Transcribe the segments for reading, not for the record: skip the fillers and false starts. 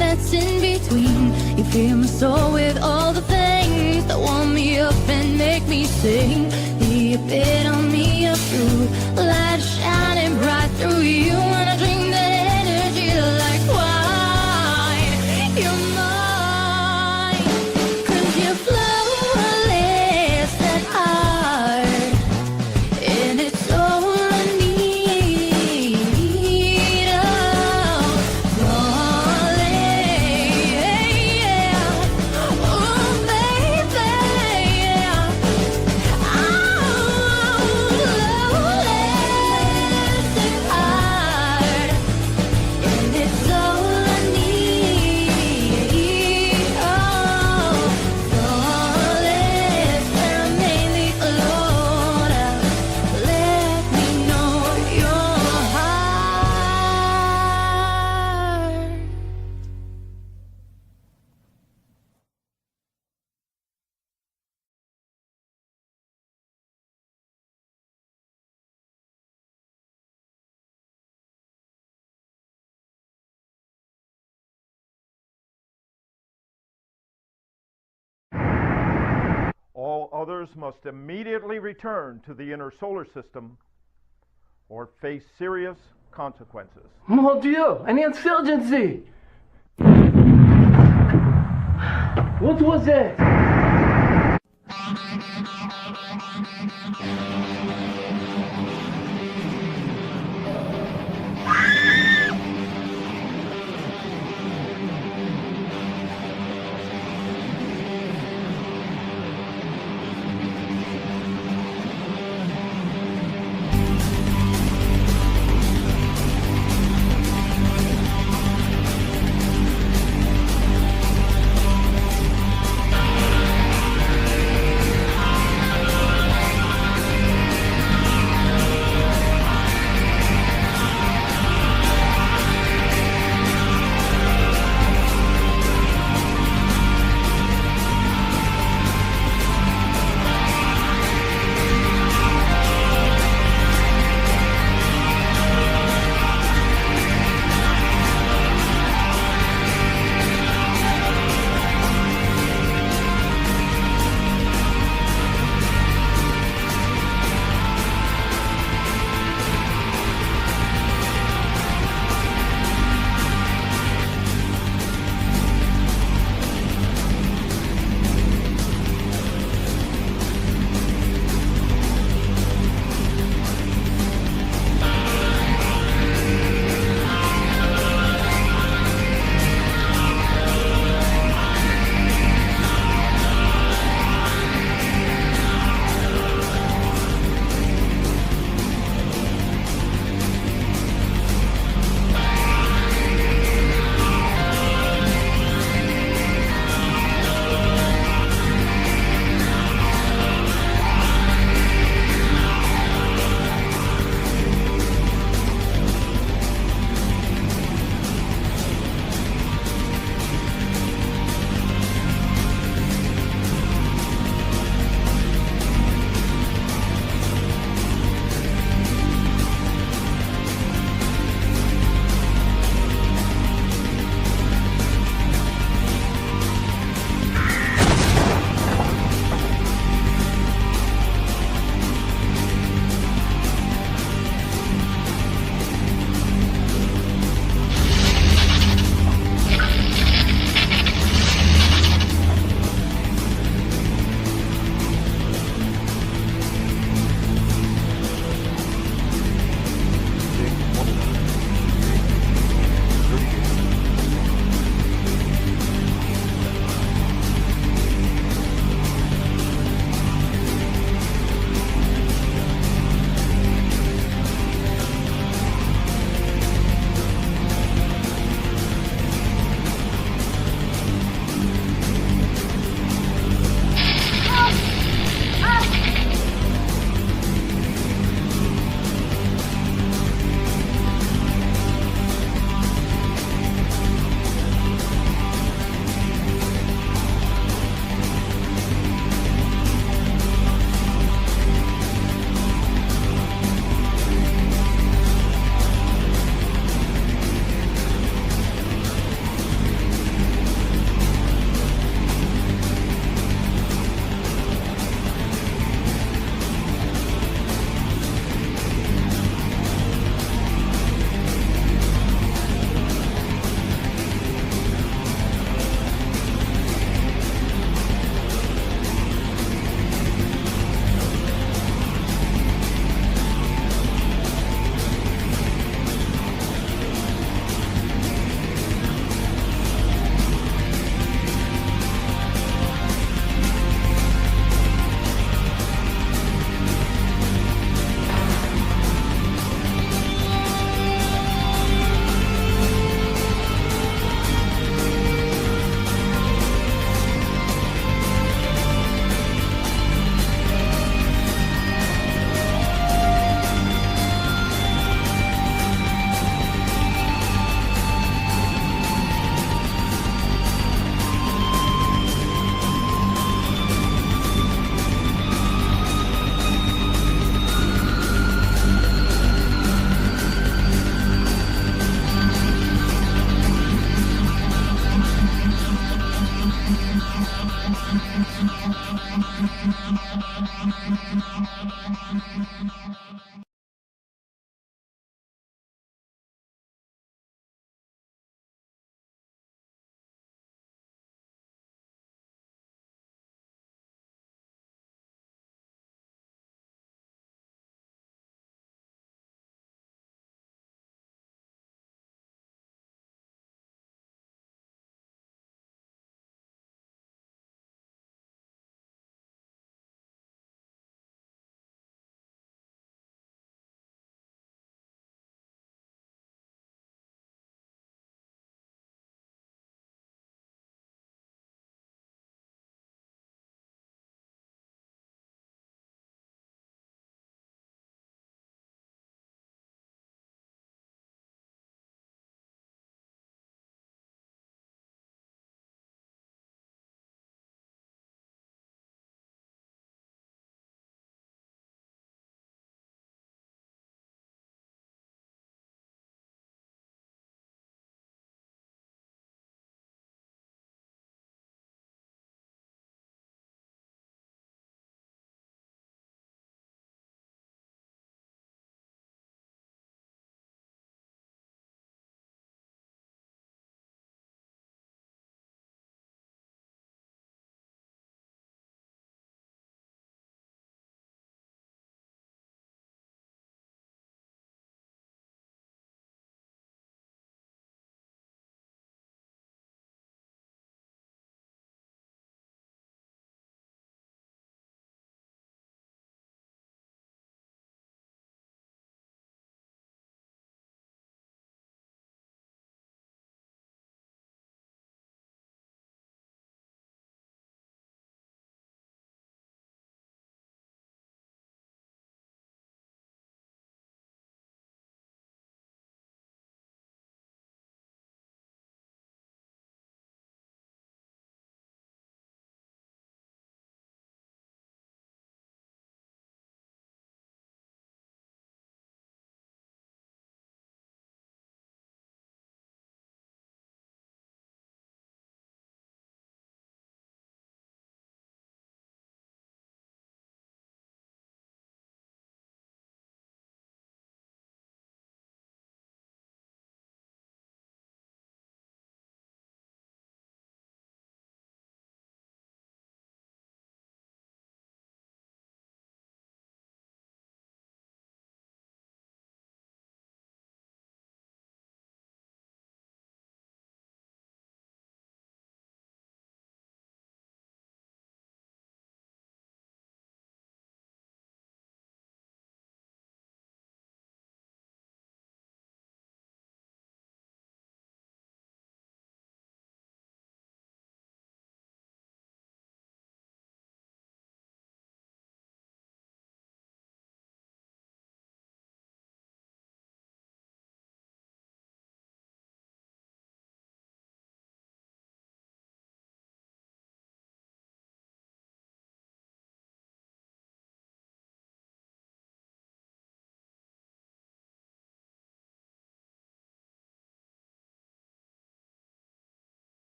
that's in between. You fill my soul with all the things that warm me up and make me sing. You bit on me up through light shining bright through you, and I drink that energy like wine. You're mine, 'cause you flow less than hard, and it's all I need. Oh, darling, yeah. Oh, baby, yeah. Oh, less than hard, and it's all I need. Oh, flawless, and I'm mainly alone. Let me know your heart. All others must immediately return to the inner solar system or face serious consequences. Mon Dieu, an insurgency! What was that?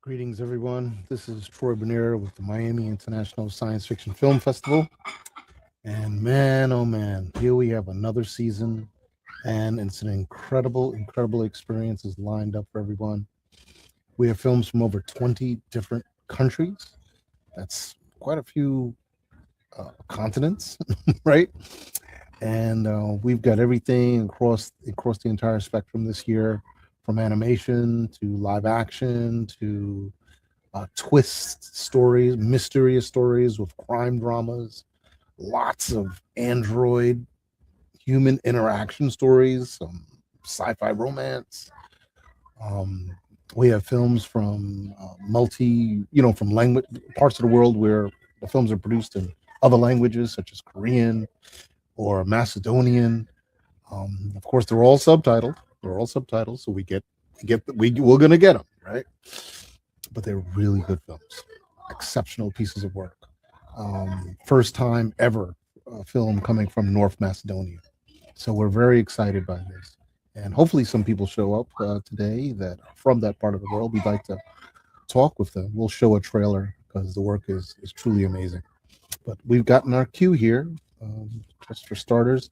Greetings, everyone. This is Troy Bernier with the Miami International Science Fiction Film Festival. And man, oh man, here we have another season, and it's an incredible, incredible experience is lined up for everyone. We have films from over 20 different countries. That's quite a few continents, right? And we've got everything across the entire spectrum this year, from animation to live action to twist stories, mysterious stories with crime dramas, lots of android human interaction stories, some sci-fi romance. We have films from from language parts of the world where the films are produced in other languages, such as Korean or Macedonian. Of course, they're all subtitled. So we're gonna get them, right? But they're really good films, exceptional pieces of work. First time ever film coming from North Macedonia. So we're very excited by this. And hopefully some people show up today that are from that part of the world. We'd like to talk with them. We'll show a trailer because the work is truly amazing. But we've gotten our cue here, just for starters.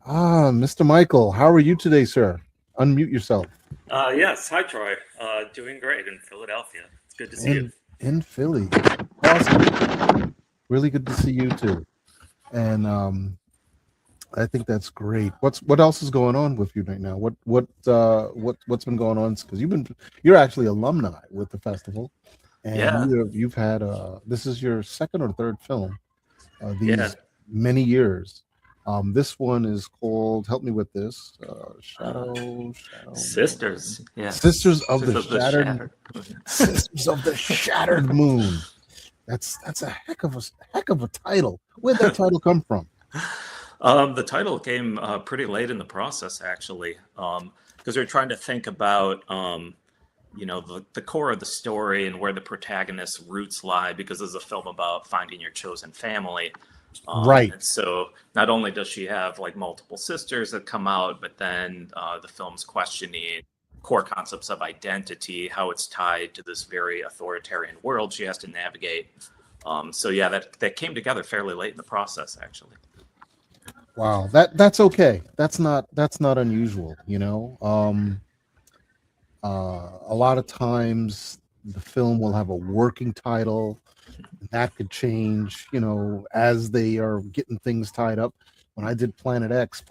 Mr. Michael, how are you today, sir? Unmute yourself. Yes. Hi, Troy. Doing great in Philadelphia. It's good to see you. In Philly. Awesome. Really good to see you too. And I think that's great. What else is going on with you right now? What's been going on? Because you're actually alumni with the festival, and Yeah. you've had this is your second or third film these many years. This one is called, help me with this, Shadow Sisters. Yeah. Sisters of the Shattered Shattered Sisters of the Shattered Moon. That's a heck of a title. Where'd that title come from? The title came pretty late in the process, actually, because we are trying to think about, the core of the story and where the protagonist's roots lie, because this is a film about finding your chosen family. Right. And so not only does she have like multiple sisters that come out, but then the film's questioning core concepts of identity, how it's tied to this very authoritarian world she has to navigate. That came together fairly late in the process, actually. Wow, that's okay. That's not unusual, a lot of times the film will have a working title. That could change, as they are getting things tied up. When I did Planet X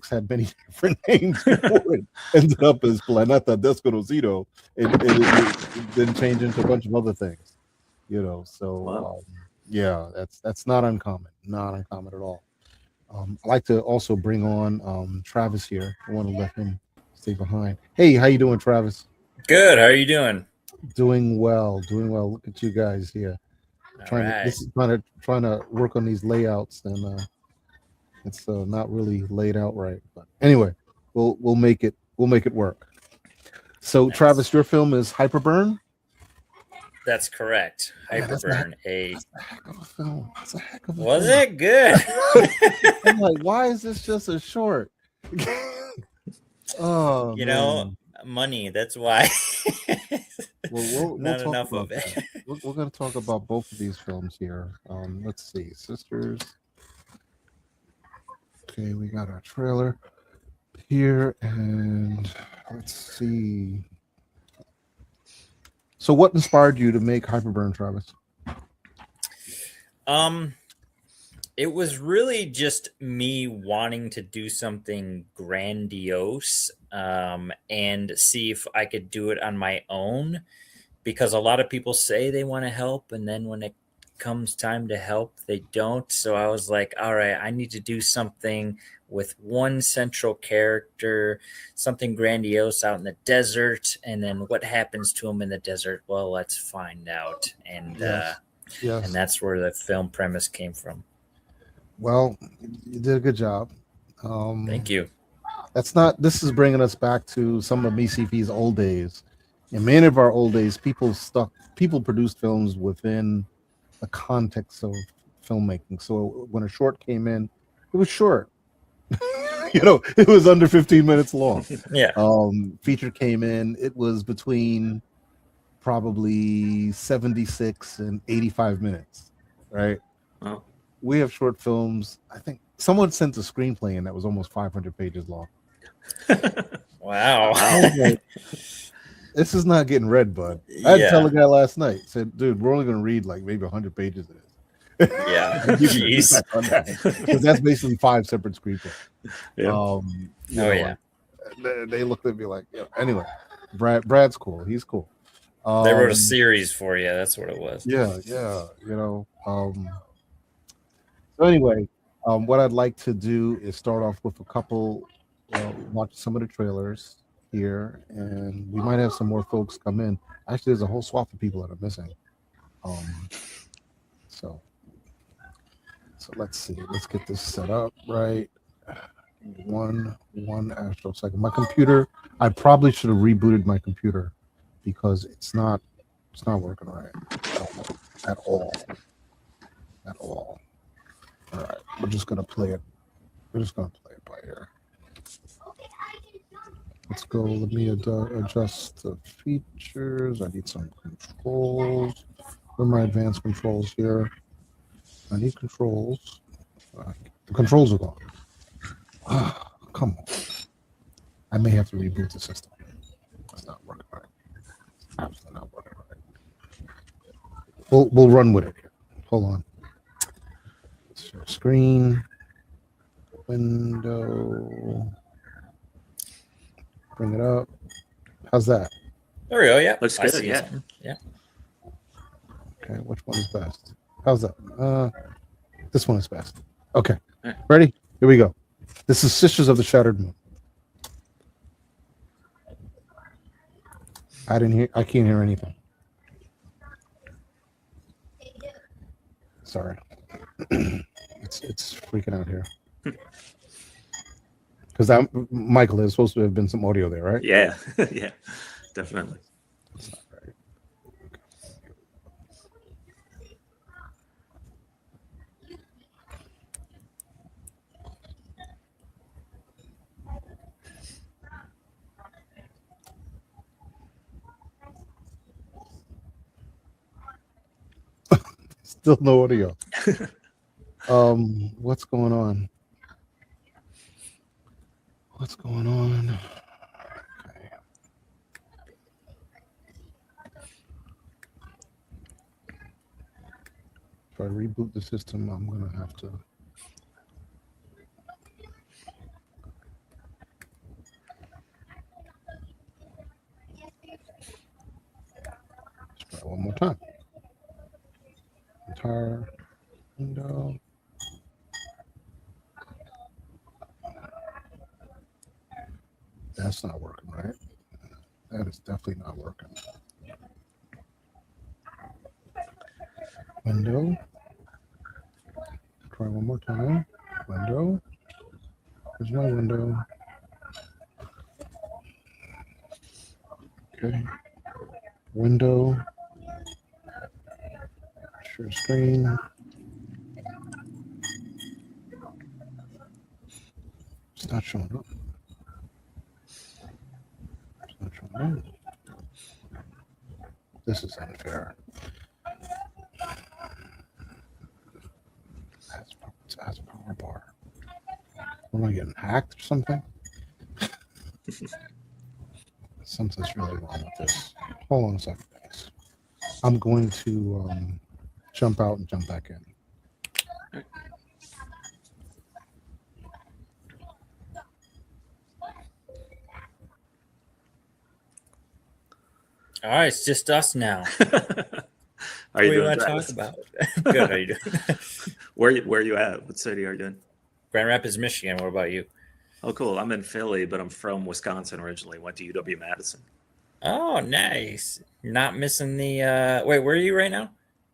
had many different names before it ended up as Planeta Desconocido. It then changed into a bunch of other things, So, Wow. That's not uncommon at all. I'd like to also bring on Travis here. I want to let him stay behind. Hey, how you doing, Travis? Good. How are you doing? Doing well. Look at you guys here. This is trying to work on these layouts, and it's not really laid out right. But anyway, we'll make it work. So, nice. Travis, your film is HYPERBURN. That's correct. HYPERBURN. That's a heck of a film. That's a heck of a Was film. it good? I'm like, why is this just a short? Oh, man. Money. That's why. We'll Not talk enough about of it. that. We're going to talk about both of these films here. Let's see, Sisters. Okay, we got our trailer here, and let's see. So, what inspired you to make HYPERBURN, Travis? It was really just me wanting to do something grandiose, and see if I could do it on my own, because a lot of people say they want to help, and then when it comes time to help, they don't. So I was like, all right, I need to do something with one central character, something grandiose out in the desert, and then what happens to him in the desert? Well, let's find out. And Yes. and that's where the film premise came from. Well, you did a good job. Thank you. This is bringing us back to some of MiSciFi's old days. In many of our old days, people produced films within the context of filmmaking. So when a short came in, it was short. It was under 15 minutes long. Yeah. Feature came in, it was between probably 76 and 85 minutes, right? Oh. We have short films. I think someone sent a screenplay in that was almost 500 pages long. Wow. This is not getting read, bud. I had to tell Yeah. the guy last night. Said, dude, we're only going to read like maybe 100 pages of this. Yeah. Give me Jeez. feedback on that. Because that's basically 5 separate screenplays. Yeah. You know, yeah. They looked at me like, anyway, Brad's cool. He's cool. They wrote a series for you. That's what it was. Yeah. You know. So anyway, what I'd like to do is start off with a couple, watch some of the trailers here, and we might have some more folks come in. Actually, there's a whole swath of people that are missing. So let's see. Let's get this set up right. One astro second. My computer. I probably should have rebooted my computer because it's not working right at all. All right, we're just gonna play it. We're just gonna play it by ear. Let's go. Let me adjust the features. I need some controls. Where are my advanced controls here? I need controls. The controls are gone. Come on. I may have to reboot the system. It's not working right. Absolutely not working right. We'll run with it here. Hold on. Share screen. Window. Bring it up. How's that? There we go. Yeah. Looks I good. see Yeah. something. Yeah. Okay, which one is best? How's that? This one is best. Okay. Right. Ready? Here we go. This is Sisters of the Shattered Moon. I can't hear anything. Sorry. it's freaking out here. Because Michael, there's supposed to have been some audio there, right? Yeah. Yeah. Definitely. That's not right. Still no audio. What's going on? What's going on? Okay. If I reboot the system, I'm gonna have to. Let's try one more time. Entire window. That's not working, right? That is definitely not working. Window. Try one more time. Window. Here's my window. Okay. Window. Share screen. It's not showing up. It's not showing up. This is unfair. That's power bar. Am I getting hacked or something? Something's really wrong with this. Hold on a second, guys. I'm going to jump out and jump back in. All right, it's just us now. How are you What do you doing, want to Travis? talk about? Good. How you doing? Where are you at? What city are you in? Grand Rapids, Michigan. What about you? Oh, cool. I'm in Philly, but I'm from Wisconsin originally. Went to UW-Madison. Oh, nice. Not missing the. Wait, where are you right now?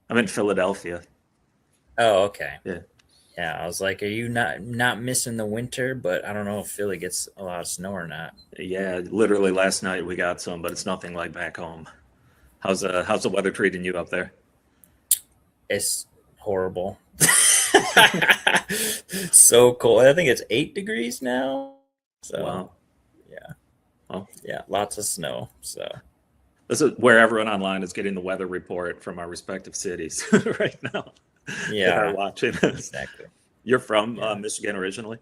I'm in Philadelphia. Oh, okay. Yeah. Yeah, I was like, are you not missing the winter? But I don't know if Philly gets a lot of snow or not. Yeah, literally last night we got some, but it's nothing like back home. How's the weather treating you up there? It's horrible. So cold. I think it's 8 degrees now. So Wow. yeah. Oh. Yeah, lots of snow. So This is where everyone online is getting the weather report from our respective cities right now. They are watching this. Exactly. You're from Michigan originally?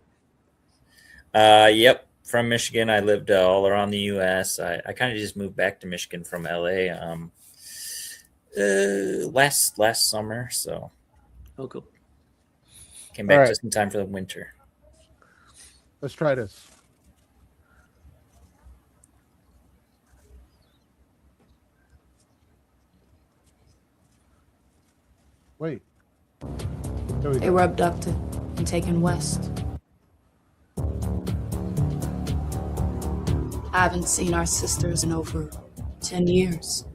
Yep, from Michigan. I lived all around the U.S. I kind of just moved back to Michigan from L.A. Last summer, so Oh, cool. came back All right. just in time for the winter. Let's try this. Wait. There we They go. were abducted and taken west. I haven't seen our sisters in over 10 years.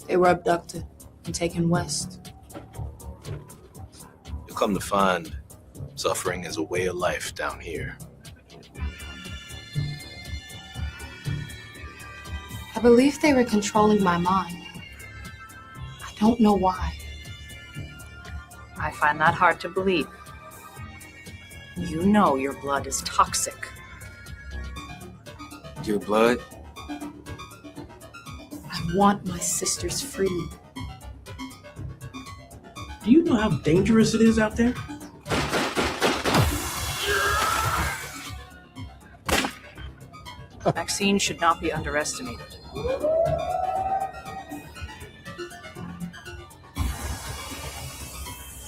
They were abducted and taken west. You'll come to find suffering is a way of life down here. I believe they were controlling my mind. I don't know why. I find that hard to believe. You know your blood is toxic. Your blood? I want my sisters free. Do you know how dangerous it is out there? Vaccine should not be underestimated.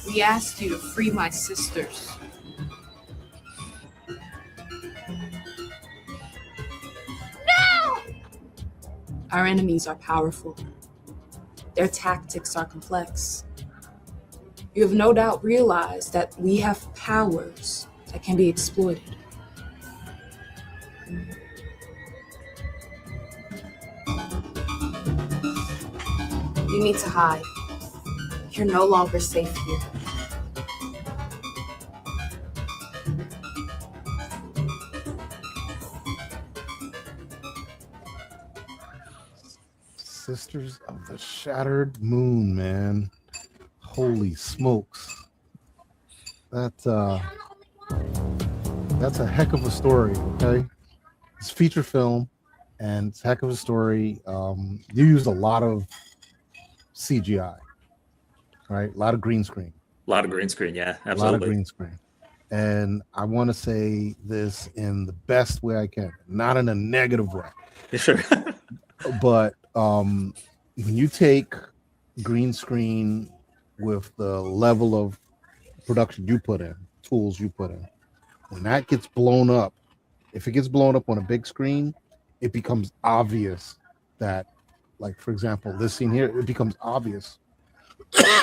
We asked you to free my sisters. No! Our enemies are powerful. Their tactics are complex. You have no doubt realized that we have powers that can be exploited. You need to hide. You're no longer safe here. Sisters of the Shattered Moon, man. Holy smokes. That's a heck of a story, okay? It's a feature film and it's a heck of a story. You used a lot of CGI, right? A lot of green screen. A lot of green screen, yeah, A lot of absolutely. green screen. And I want to say this in the best way I can, not in a negative way. Sure. But when you take green screen with the level of production you put in, tools you put in, when that gets blown up, if it gets blown up on a big screen, it becomes obvious that, like, for example, this scene here, it becomes obvious.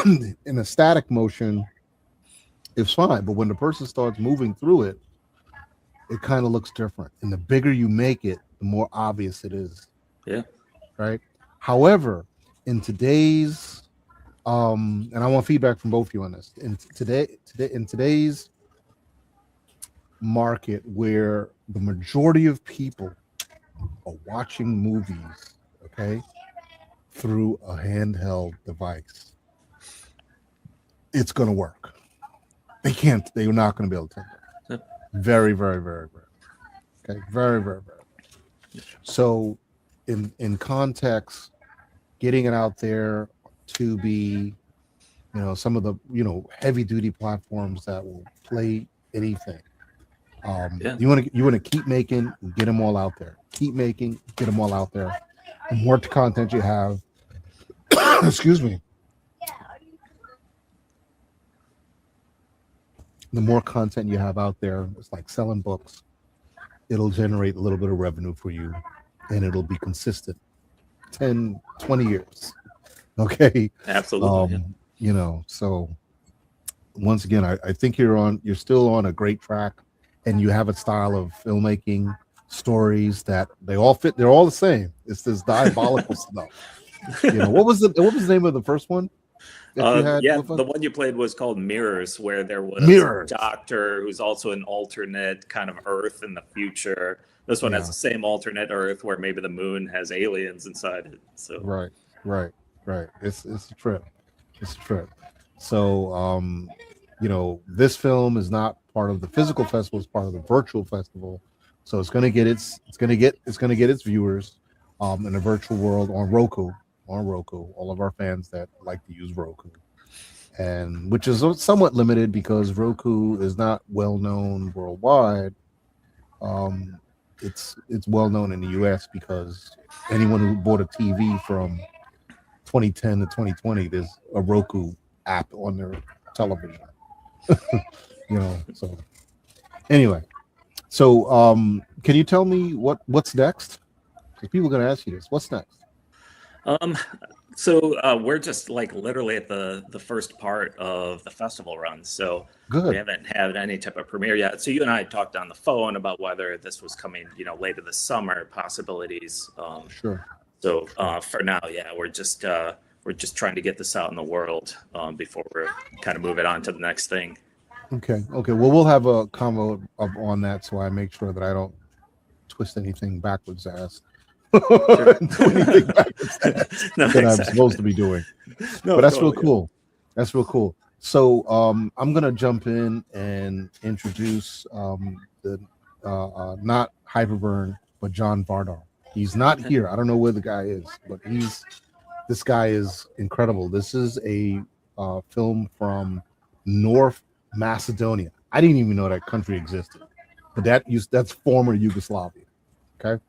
In a static motion, it's fine, but when the person starts moving through it, it kind of looks different. And the bigger you make it, the more obvious it is. Yeah. Right. However, in today's and I want feedback from both of you on this. In today's market, where the majority of people are watching movies, okay, through a handheld device, it's going to work. They're not going to be able to take it. Very, very, very, very. Okay, very, very, very. So, in context, getting it out there to be, some of the, heavy duty platforms that will play anything. You want to keep making, get them all out there. Keep making, get them all out there. The more content you have, excuse me. The more content you have out there, it's like selling books. It'll generate a little bit of revenue for you, and it'll be consistent 10, 20 years. Okay. Absolutely. So once again, I think you're still on a great track, and you have a style of filmmaking, stories that they all fit. They're all the same. It's this diabolical stuff. What was the name of the first one? The one you played was called Mirrors, where there was a doctor who's also an alternate kind of Earth in the future. This one has the same alternate Earth where maybe the moon has aliens inside it. So right. It's a trip. It's a trip. So this film is not part of the physical festival; it's part of the virtual festival. So it's gonna get its viewers. in a virtual world on Roku. All of our fans that like to use Roku, and which is somewhat limited because Roku is not well known worldwide. It's well known in the U.S. because anyone who bought a TV from 2010 to 2020, there's a Roku app on their television. So anyway, so can you tell me what's next? Because people are going to ask you this. What's next? So we're just like literally at the first part of the festival run. So Good. we haven't had any type of premiere yet. So you and I talked on the phone about whether this was coming, later this summer, possibilities. Sure. So for now, yeah, we're just trying to get this out in the world before we're kind of moving on to the next thing. Okay. Well, we'll have a convo on that, so I make sure that I don't twist anything backwards ass. Do anything backwards ass No, that I'm exactly. supposed to be doing. No, But that's totally. real cool. That's real cool. So I'm gonna jump in and introduce the not HYPERBURN, but John Vardar. He's not here. I don't know where the guy is, but this guy is incredible. This is a film from North Macedonia. I didn't even know that country existed, but that's former Yugoslavia. Okay.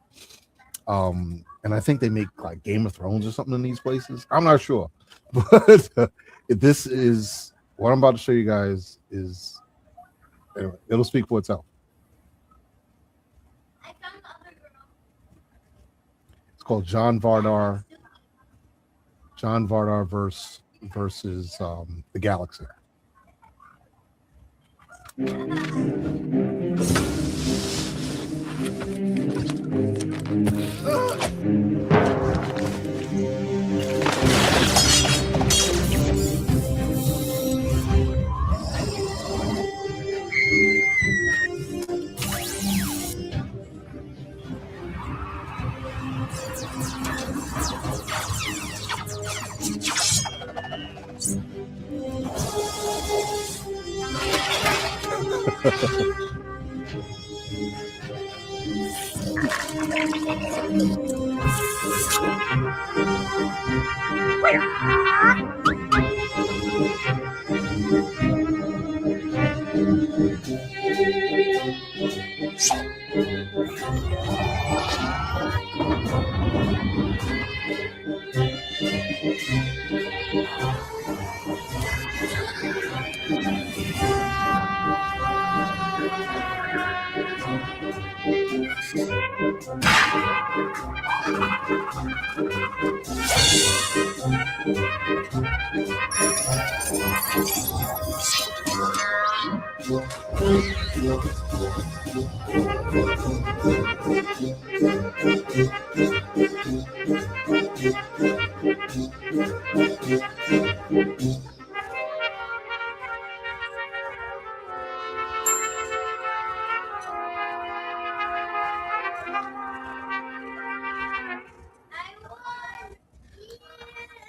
And I think they make like Game of Thrones or something in these places. I'm not sure, but this is what I'm about to show you guys is anyway, it'll speak for itself. It's called John Vardar versus the Galaxy.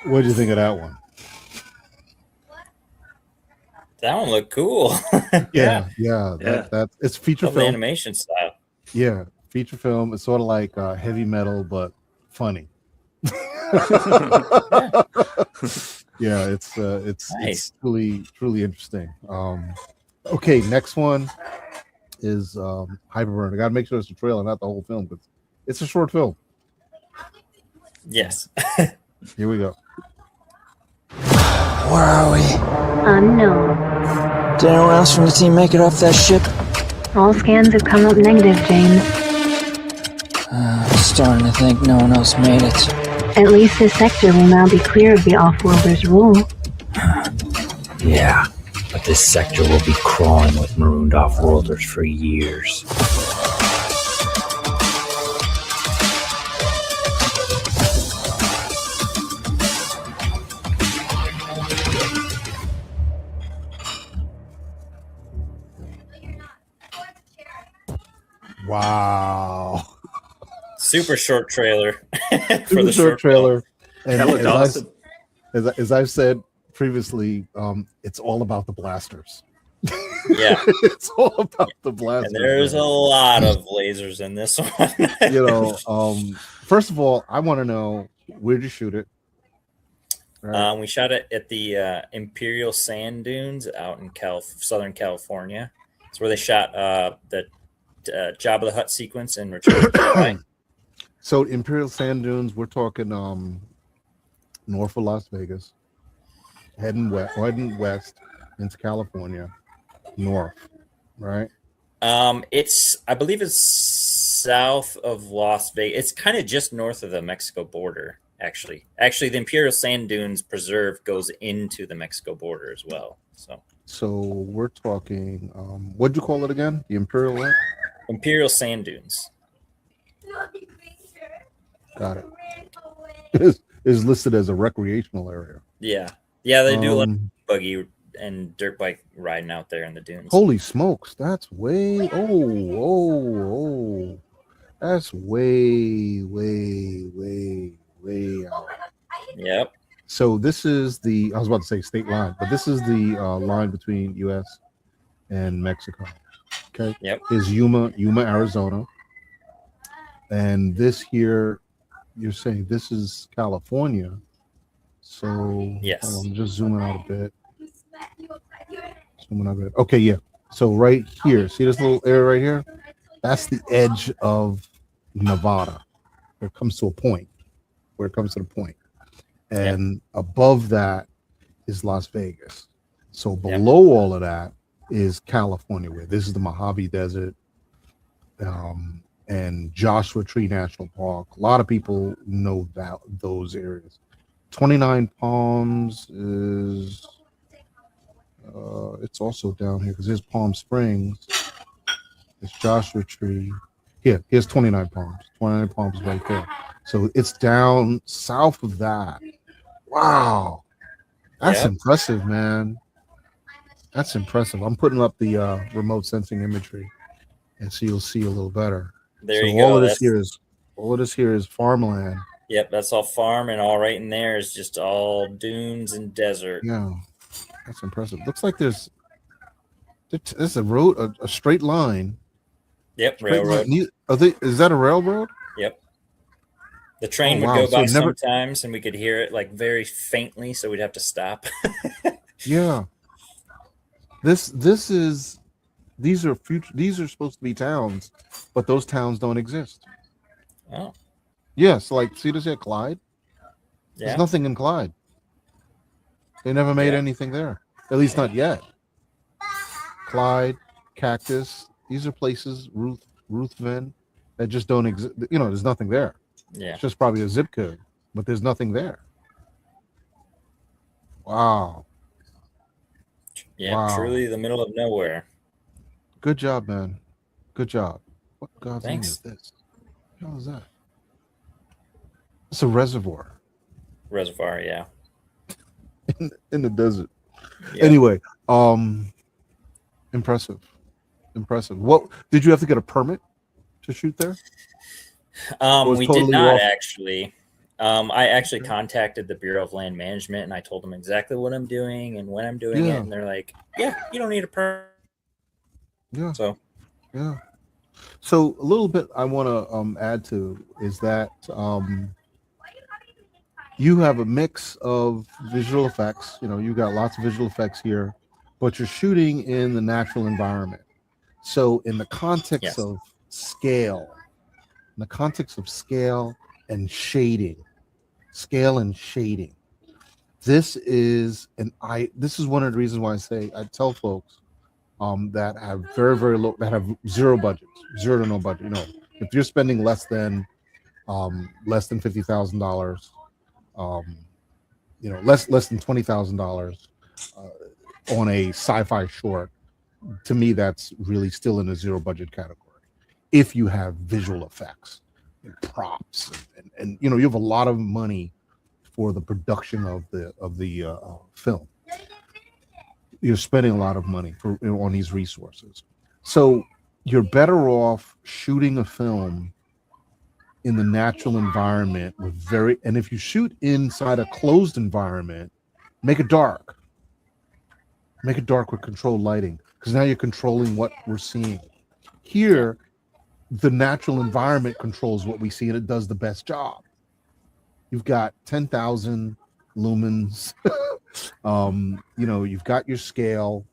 What did you think of that one? That one looked cool. Yeah. That's it's feature Love the film. animation style. Yeah, feature film. It's sort of like heavy metal, but funny. Yeah, it's Nice. truly interesting. Okay, next one is HYPERBURN. I gotta make sure it's a trailer, not the whole film, because it's a short film. Yes. Here we go. Where are we? Unknown. Did anyone else from the team make it off that ship? All scans have come up negative, James. I'm starting to think no one else made it. At least this sector will now be clear of the Offworlders' rule. Yeah, but this sector will be crawling with marooned Offworlders for years. Wow. Super short trailer. For the short trailer. And That looked awesome. as I've said previously, it's all about the blasters. Yeah. It's all about the blasters. And there's a lot of lasers in this one. First of all, I want to know, where'd you shoot it? Right. We shot it at the Imperial Sand Dunes out in Southern California. It's where they shot the Jabba the Hutt sequence in Return of the Jedi. So Imperial Sand Dunes, we're talking north of Las Vegas, heading west into California, north, right? I believe it's south of Las Vegas. It's kind of just north of the Mexico border, actually. Actually, the Imperial Sand Dunes Preserve goes into the Mexico border as well. So we're talking, what'd you call it again? The Imperial what? Imperial Sand Dunes. Got it. Is listed as a recreational area. Yeah. Yeah, they do a lot of buggy and dirt bike riding out there in the dunes. Holy smokes, that's way that's way out. Yep. So this is I was about to say state line, but this is the line between US and Mexico. Okay. Yep. Is Yuma, Arizona. And this here, you're saying this is California. So yes, I'm just zooming out a bit. Okay, yeah. So right here, see this little area right here? That's the edge of Nevada. Where it comes to a point. And above that is Las Vegas. So below all of that is California, where this is the Mojave Desert and Joshua Tree National Park. A lot of people know that those areas. 29 Palms is it's also down here because there's Palm Springs. It's Joshua Tree. Here's 29 Palms. 29 Palms right there. So it's down south of that. Wow. That's impressive, man. That's impressive. I'm putting up the remote sensing imagery, and so you'll see a little better. There you go. All of this here is farmland. Yep, that's all farm, and all right in there is just all dunes and desert. Yeah, that's impressive. Looks like there's a road, a straight line. Yep, railroad. Is that a railroad? Yep. The train would go by sometimes, and we could hear it like very faintly, so we'd have to stop. Yeah. These are supposed to be towns, but those towns don't exist. Oh. Yes, like see this here, Clyde? Yeah. There's nothing in Clyde. They never made anything there. At least not yet. Clyde, Cactus, these are places, Ruthven, that just don't exist. There's nothing there. Yeah. It's just probably a zip code, but there's nothing there. Wow. Yeah, wow. Truly the middle of nowhere. Good job, man. Good job. What God's name Thanks. is this? What the hell is that? It's a reservoir. Reservoir, yeah. in the desert. Yep. Anyway, impressive. What did you have to get a permit to shoot there? We did not actually. I actually contacted the Bureau of Land Management, and I told them exactly what I'm doing and when I'm doing it, and they're like, "Yeah, you don't need a permit." Yeah. So a little bit I want to add to is that you have a mix of visual effects. You got lots of visual effects here, but you're shooting in the natural environment. So in the context of scale, and shading, this is one of the reasons why I tell folks that have very, very low, that have zero to no budget. If you're spending less than $50,000, less than $20,000 on a sci-fi short, to me that's really still in a zero budget category. If you have visual effects and props and you have a lot of money for the production of the film, you're spending a lot of money on these resources. So you're better off shooting a film in the natural environment and if you shoot inside a closed environment, make it dark. Make it dark with controlled lighting, because now you're controlling what we're seeing. Here, the natural environment controls what we see, and it does the best job. You've got 10,000 lumens. You've got your scale,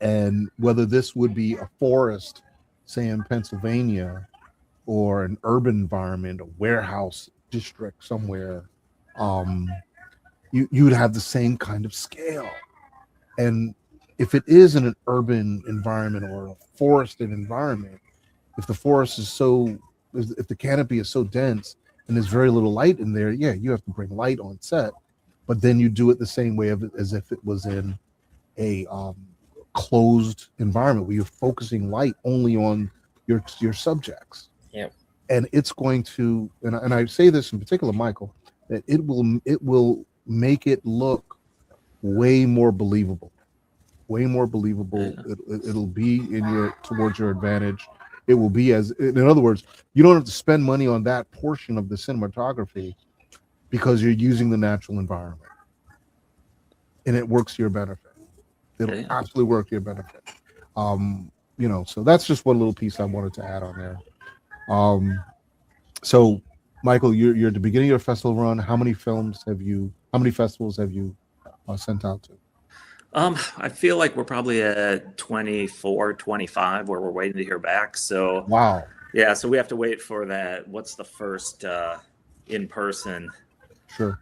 and whether this would be a forest, say in Pennsylvania, or an urban environment, a warehouse district somewhere, you would have the same kind of scale. And if it is in an urban environment or a forested environment, if the forest is if the canopy is so dense and there's very little light in there, yeah, you have to bring light on set, but then you do it the same way as if it was in a closed environment where you're focusing light only on your subjects. Yep. And it's going to, and I say this in particular, Michael, that it will make it look way more believable. It'll be towards your advantage. It will be in other words, you don't have to spend money on that portion of the cinematography because you're using the natural environment, and it works to your benefit. It'll absolutely work to your benefit. So that's just one little piece I wanted to add on there. So Michael, you're at the beginning of your festival run. How many festivals have you sent out to? I feel like we're probably at 24, 25 where we're waiting to hear back. So wow. Yeah, so we have to wait for that. What's the first in-person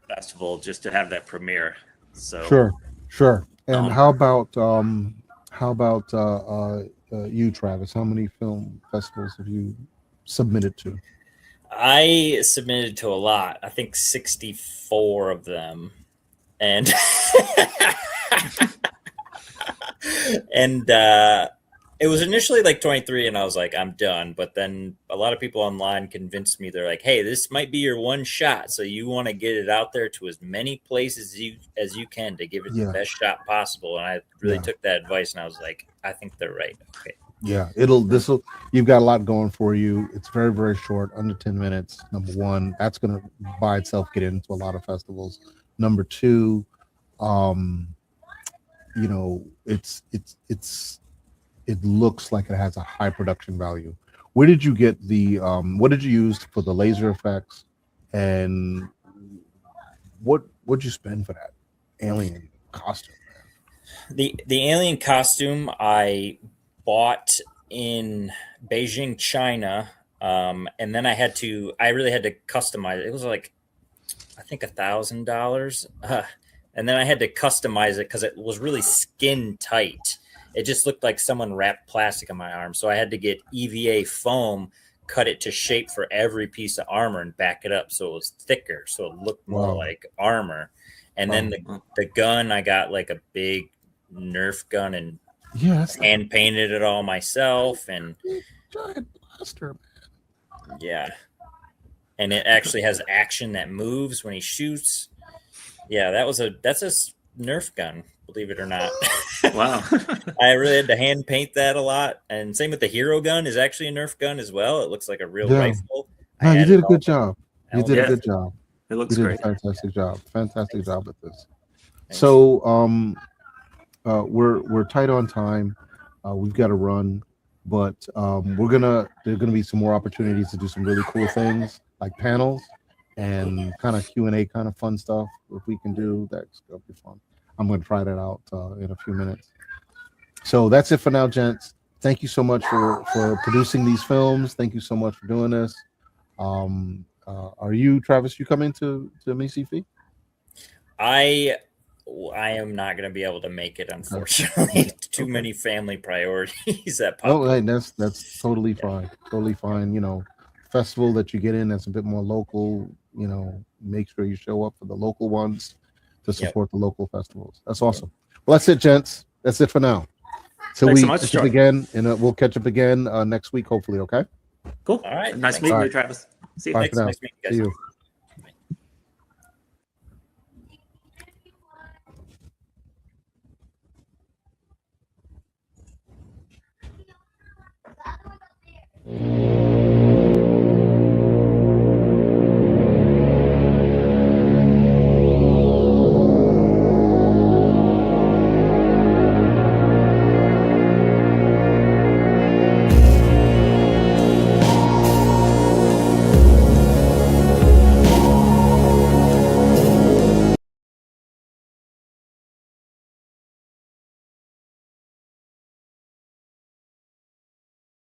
festival just to have that premiere? So Sure. And how about you, Travis? How many film festivals have you submitted to? I submitted to a lot. I think 64 of them, and it was initially like 23, and I was like, I'm done. But then a lot of people online convinced me. They're like, hey, this might be your one shot. So you want to get it out there to as many places as you can to give it the best shot possible. And I really took that advice, and I was like, I think they're right. Okay. Yeah, you've got a lot going for you. It's very, very short, under 10 minutes. Number one, that's going to by itself get into a lot of festivals. Number two, it looks like it has a high production value. Where did you get what did you use for the laser effects, and what'd you spend for that alien costume? The alien costume I bought in Beijing, China, and then I really had to customize it. It was like, I think $1,000, and then I had to customize it because it was really skin tight. It just looked like someone wrapped plastic on my arm. So I had to get EVA foam, cut it to shape for every piece of armor, and back it up so it was thicker, so it looked more like armor. And then the gun, I got like a big Nerf gun and hand painted it all myself. And giant blaster, man. Yeah. And it actually has action that moves when he shoots. Yeah, that's a Nerf gun, believe it or not. Wow. I really had to hand paint that a lot. And same with the hero gun, is actually a Nerf gun as well. It looks like a real rifle. No, you did a good job. You did a good job. It looks great. Fantastic job. Fantastic job with this. Thanks. So we're tight on time. We've got to run, but there's gonna be some more opportunities to do some really cool things like panels and kind of Q&A kind of fun stuff. If we can do that's gonna be fun. I'm gonna try that out in a few minutes. So that's it for now, gents. Thank you so much for producing these films. Thank you so much for doing this. Are you, Travis, you coming to MiSciFi? I am not going to be able to make it, unfortunately. Too many family priorities that pop up. Hey, that's totally fine. Totally fine. You know, festival that you get in that's a bit more local, you know, make sure you show up for the local ones to support the local festivals. That's awesome. Well, that's it, gents. That's it for now. So Thanks we so much, catch up again, and we'll catch up again next week, hopefully. Okay. Cool. All right. Nice meeting you, Travis. See you. Bye Thanks. for now. Nice meeting you guys. See you. That was up there.